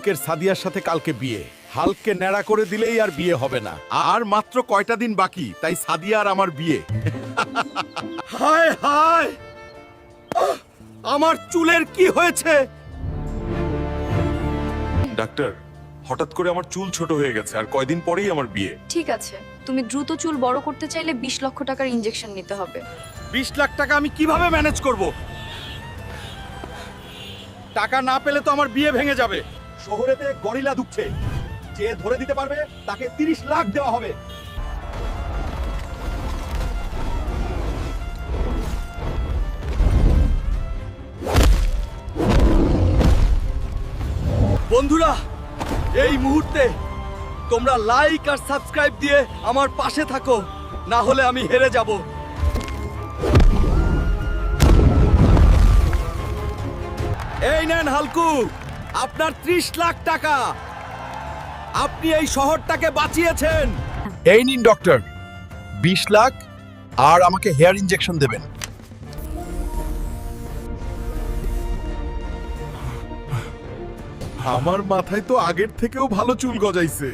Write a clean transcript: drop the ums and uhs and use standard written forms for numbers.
হাল্কের সাদিয়ার সাথে কালকে বিয়ে। হাল্ককে ন্যাড়া করে দিলেই আর বিয়ে হবে না। আর মাত্র কয়টা দিন বাকি, তাই সাদিয়া আর আমার বিয়ে। হায় হায়, আমার চুলের কি হয়েছে? ডাক্তার, হঠাৎ করে আমার চুল ছোট হয়ে গেছে, আর কয়দিন পরেই আমার বিয়ে। ঠিক আছে, তুমি দ্রুত চুল বড় করতে চাইলে 20 লক্ষ টাকার ইনজেকশন নিতে হবে। 20 লাখ টাকা আমি কিভাবে ম্যানেজ করব? টাকা না পেলে তো আমার বিয়ে ভেঙে যাবে। শহরেতে গরিলা ঢুকছে, যে ধরে দিতে পারবে তাকে 30 লাখ দেওয়া হবে। বন্ধুরা, এই মুহূর্তে তোমরা লাইক আর সাবস্ক্রাইব দিয়ে আমার পাশে থাকো, না হলে আমি হেরে যাব। এই নেন হালকু, আপনার 30 লাখ টাকা। আপনি এই শহরটাকে বাঁচিয়েছেন। এই নিন ডক্টর, 20 লাখ, আর আমাকে হেয়ার ইনজেকশন দেবেন। আমার মাথায় তো আগের থেকেও ভালো চুল গজাইছে।